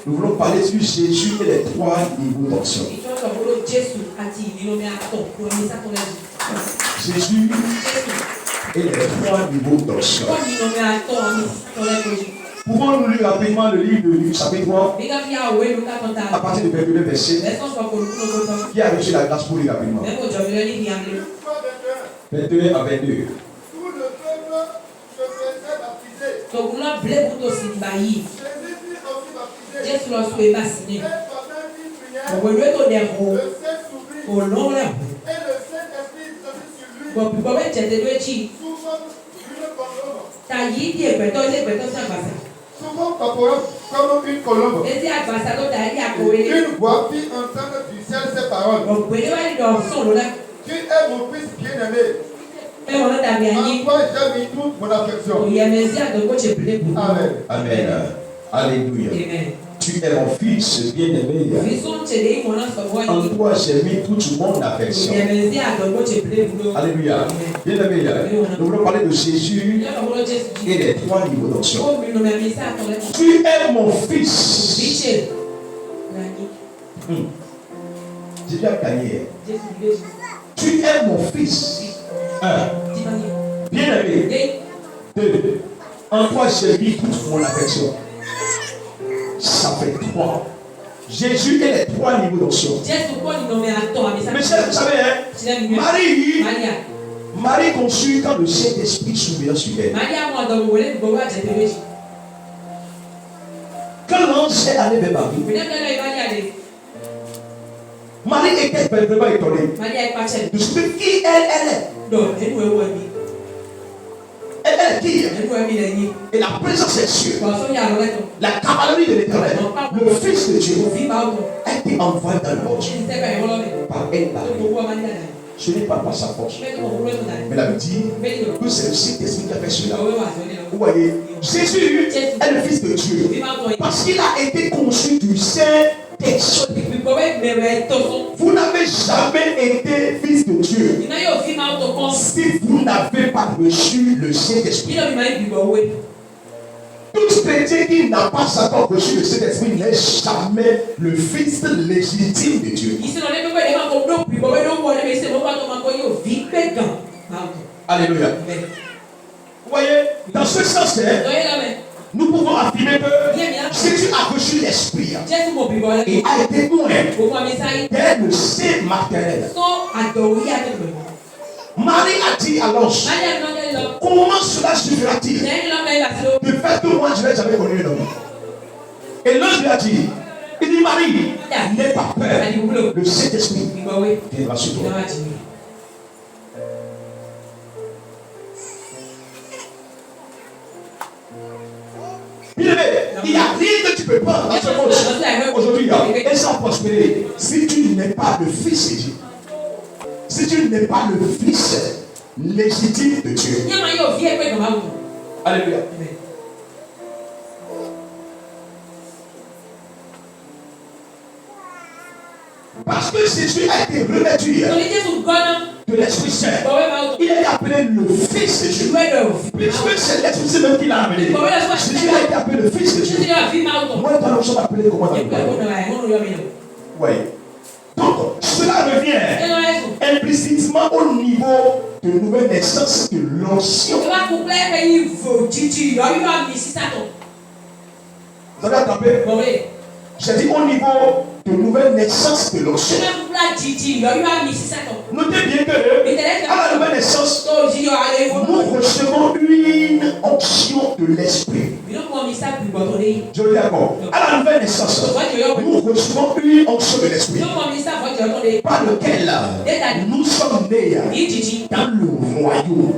Nous voulons parler sur Jésus et les 3 niveaux d'onction. Jésus et les 3 niveaux d'onction. Pouvons-nous lire rapidement le livre de Luc chapitre 3 à partir du verset qui a reçu la grâce pour lire rapidement. 21 à 22. Jésus lọ sọ eba sí ni òwúrọ̀ tó dẹ̀ hó òlóńgbò bọ̀bọ̀ bẹ́ẹ̀ tẹ̀tẹ̀ ló ẹ̀jì ta yìí di ẹ̀gbẹ̀tọ́ sí àgbàsá. Ezi àgbàsá tó dà ní àkòwé. Une voix fit entendre du ciel ces paroles. Ọ̀gbẹ́ni wáyé lọ sọ̀rọ̀ la. Tu es mon fils bien-aimé. Ẹ wọ́n dàbí ayé. En toi j'ai mis toute mon affection. Òyìnbẹ́sí àdókò ṣe pèlè bò. Amen. Amen. Alléluia. Amen. Tu es mon fils bien-aimé. En toi j'ai mis toute mon affection. Alléluia. Bien-aimé. Nous voulons parler de Jésus et les 3 niveaux d'onction. Tu es mon fils. Jésus a gagné. Tu es mon fils. 1. Bien-aimé. 2. En toi j'ai mis toute mon affection. Ça fait 3. Jésus et les 3 niveaux d'onction. Mais vous savez, hein, Marie conçut quand le Saint-Esprit souvient sur elle. Quand l'ange est allé vers Marie, Marie était vraiment étonnée de ce qui elle est. Elle est qui? Et la présence des cieux, la cavalerie de l'Éternel, le Fils de Dieu, a été envoyé dans le monde par elle. Ce n'est pas par sa force. Mais la Bible dit que c'est le Saint-Esprit qui a fait cela. Vous voyez, Jésus est le Fils de Dieu parce qu'il a été conçu du Saint-Esprit. Vous n'avez jamais été fils de Dieu si vous n'avez pas reçu le Saint-Esprit. Tout chrétien qui n'a pas encore reçu le Saint-Esprit n'est jamais le fils légitime de Dieu. Alléluia. Vous voyez, dans ce sens, nous pouvons affirmer que Jésus a reçu l'Esprit et a été oint dès le sein maternel. Marie a dit à l'ange, comment cela suffira-t-il du fait que moi je n'ai jamais connu un homme? Et l'ange lui a dit, il dit Marie, n'aie pas peur, le Saint-Esprit viendra sur toi. Il n'y a rien que tu peux prendre dans ce monde aujourd'hui et sans prospérer si tu n'es pas le fils de Dieu. Si tu n'es pas le fils légitime de Dieu. Alléluia. Parce que Jésus a été revêtu de l'Esprit Saint. Il est appelé le Fils de Dieu. Puisque c'est l'Esprit Saint même qui l'a amené. Jésus a été appelé le Fils de Dieu. Moi, nous sommes appelés comment dans le Bible. Oui. Donc, cela revient implicitement au niveau de nouvelle naissance de l'onction. Vous avez attrapé? J'ai dit au niveau de nouvelle naissance de l'onction. Notez bien que à la nouvelle naissance, nous recevons une onction de l'esprit. Je le dis encore. À la nouvelle naissance, nous recevons une onction de l'esprit. Par lequel nous sommes nés dans le royaume.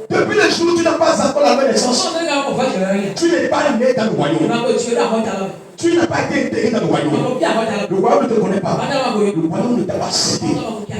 Depuis le jour où tu n'as pas encore la nouvelle naissance, tu n'es pas né dans le royaume. Tu n'as pas été intégré dans le royaume. Le royaume ne te connaît pas. Le royaume ne t'a pas cédé.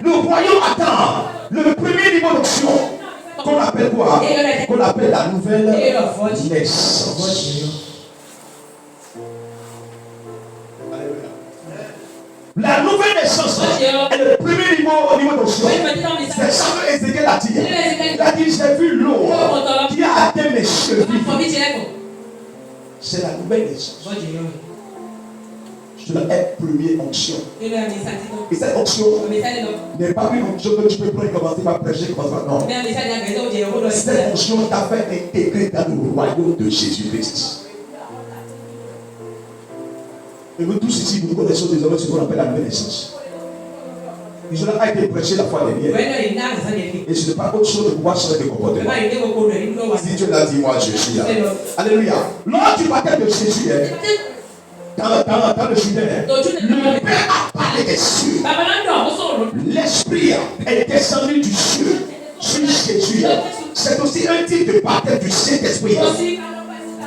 Le royaume attend le premier niveau d'onction qu'on appelle quoi? Qu'on appelle la nouvelle naissance. La nouvelle naissance est le premier niveau d'onction. C'est ça que Ézéchiel a dit. Il a dit, j'ai vu l'eau qui a atteint mes chevilles. C'est la nouvelle naissance. Je te la première onction. Et cette onction n'est pas une onction que tu peux prendre et commencer par prêcher, commencer par non. Cette onction t'a fait intégrer dans le royaume de Jésus-Christ. Et nous tous ici, nous connaissons désormais ce qu'on appelle la nouvelle naissance. Cela a été prêché la fois dernière. Et ce n'est pas autre chose de pouvoir changer de comportement. Si Dieu l'a dit, moi je suis là. Alléluia. Lors du baptême de Jésus, dans le Jourdain, le Père a parlé des cieux. L'Esprit est descendu du ciel sur Jésus. C'est aussi un type de baptême du Saint-Esprit.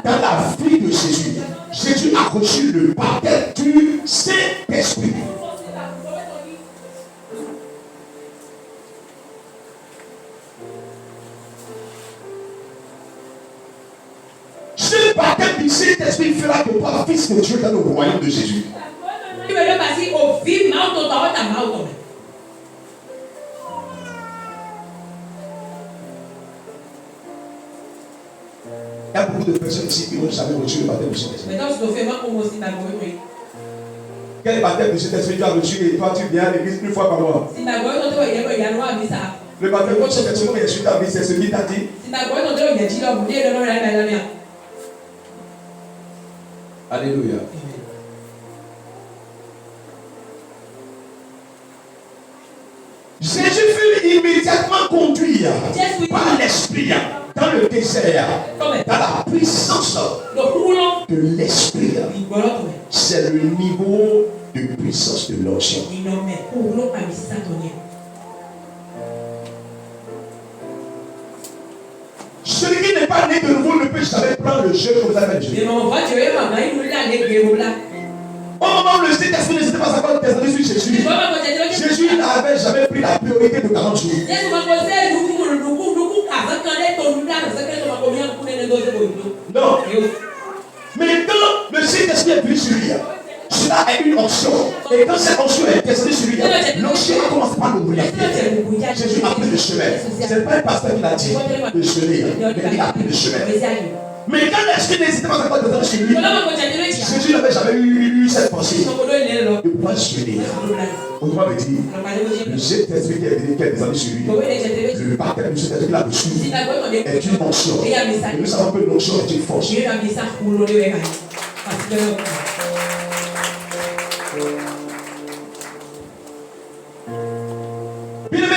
Dans la vie de Jésus, Jésus a reçu le baptême du Saint-Esprit. Ce baptême du Saint-Esprit fera que toi, fils de Dieu, dans le royaume de Jésus. Il y a beaucoup de personnes ici qui n'ont jamais reçu le baptême du Saint-Esprit. Quel baptême du Saint-Esprit tu as reçu et toi tu viens à l'église une fois par mois? Le baptême du Saint-Esprit qui est sur ta vie, c'est ce qu'il t'a dit. Alléluia. Jésus fut immédiatement conduit par l'Esprit dans le désert, dans la puissance de l'Esprit. C'est le niveau de puissance de l'onction. Celui qui n'est pas né de nouveau ne peut jamais prendre le jeu comme ça fait Dieu. Au moment où le Saint-Esprit ne s'était pas encore descendu sur Jésus, Jésus n'avait jamais pris la priorité de 40 jours. Non. Mais quand le Saint-Esprit est venu sur lui, cela est une onction. Et quand cette onction est descendue sur lui, l'onction a commencé par le bouillage. Jésus a pris le chemin. Ce n'est pas un pasteur qui l'a dit de chemin, mais il a pris le chemin. Mais quand l'Esprit n'hésitait pas encore dedans chez lui, Jésus n'avait jamais eu cette pensée de pouvoir jeûner. Autrement dit, le Saint-Esprit qui est venu, qui est descendu sur lui, le baptême du Saint-Esprit qu'il a reçu est une onction. Et nous savons que l'onction est une force.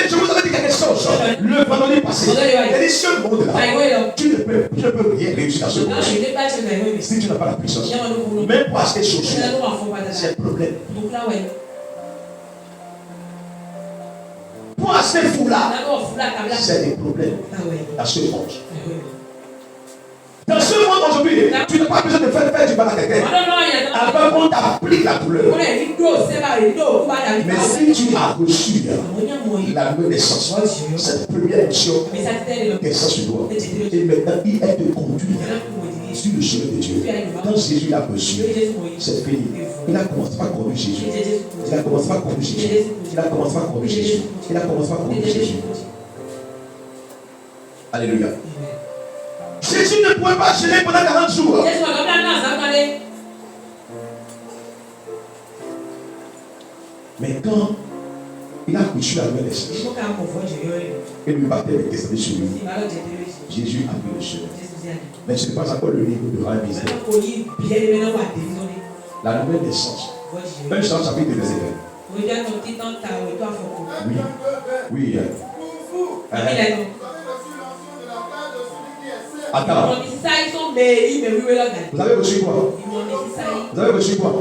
Je vous avais dit quelque chose le vendredi passé. Il y a ce monde-là. Tu ne peux rien réussir dans ce monde. Si tu n'as pas la puissance, même pour acheter chaussures, c'est un problème. Pour acheter foulard, c'est des problèmes dans ce monde. Dans ce monde aujourd'hui, tu n'as pas besoin de faire du mal à quelqu'un. Avant qu'on t'applique la douleur. Mais si tu as reçu la nouvelle naissance, cette première action descend sur toi. Et maintenant, il est de conduire sur le chemin de Dieu. Quand Jésus l'a reçu, c'est fini. Il a commencé par conduire Jésus. Il a commencé par conduire Jésus. Il a commencé par conduire Jésus. Il a commencé par conduire Jésus. Alléluia. Jésus ne pouvait pas gêner pendant 40 jours. Mais quand il a reçu la nouvelle naissance et le baptême est descendu sur lui, Jésus a pris le chemin. Mais ce n'est pas encore le niveau de réaliser. La nouvelle naissance. 1 Jean chapitre verset 20. Oui. Attends. Vous avez reçu quoi? Vous avez reçu quoi?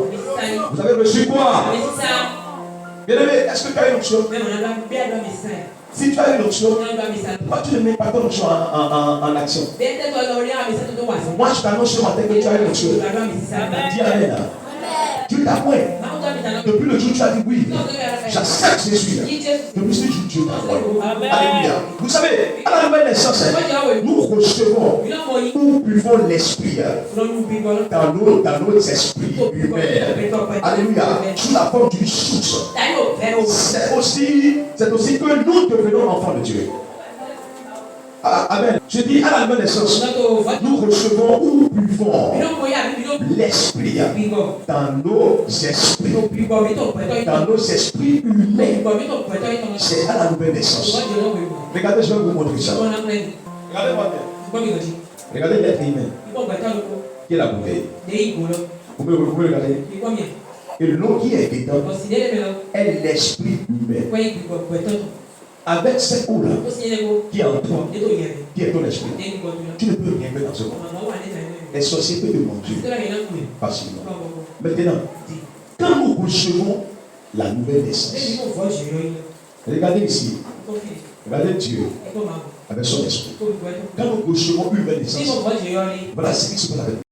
Vous avez reçu quoi? Bien-aimé, est-ce que tu as une option? Si tu as une option, pourquoi tu ne mets pas ton option en action? Moi, je t'annonce ce matin que tu as une option. Dis Amen. Tu t'apprends. Depuis le jour où tu as dit oui, j'accepte Jésus. Depuis ce jour, Dieu t'envoie. Alléluia. Vous savez, à la nouvelle naissance, nous recevons ou buvons l'esprit dans nos esprits humains. Alléluia. Sous la forme d'une source. C'est aussi que nous devenons enfants de Dieu. Amen. Je dis à la nouvelle naissance, nous recevons ou buvons l'esprit dans nos esprits. Dans nos esprits humains. C'est à la nouvelle naissance. Regardez, je vais vous montrer ça. Regardez-moi bien. Regardez l'être humain. Qui est la bouteille? Vous pouvez regarder. Et l'eau qui est dedans est l'esprit humain. Avec cette eau-là qui est en toi, qui est ton esprit, tu ne peux rien faire dans ce monde. Les sorciers peuvent te manger facilement. Maintenant, quand nous recevons la nouvelle naissance, regardez ici, regardez Dieu avec son esprit. Quand nous recevons une nouvelle naissance, voilà ce qui se passe avec nous.